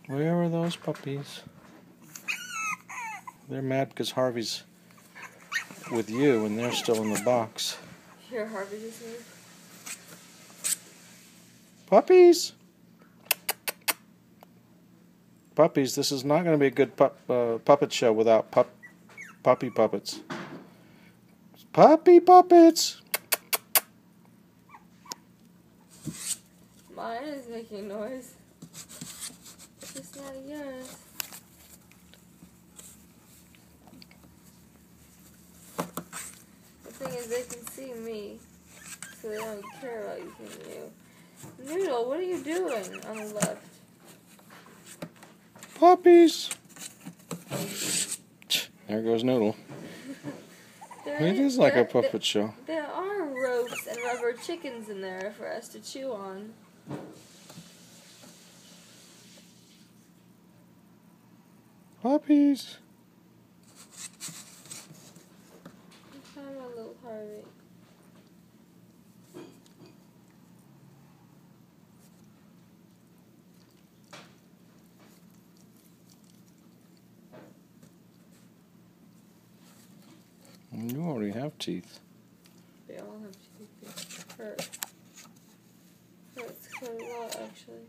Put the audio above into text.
Where are those puppies? They're mad because Harvey's with you and they're still in the box. Here, Harvey just moved. Puppies! Puppies, this is not going to be a good puppet show without puppy puppets. Puppy puppets! Mine is making noise. It's just not yours. The thing is, they can see me, so they don't care about you seeing you. Noodle, what are you doing on the left? Puppies! There goes Noodle. It is like a puppet show. There are ropes and rubber chickens in there for us to chew on. Puppies! Find my little Harvey. You already have teeth. They all have teeth. Hurt. Hurts quite a lot, actually.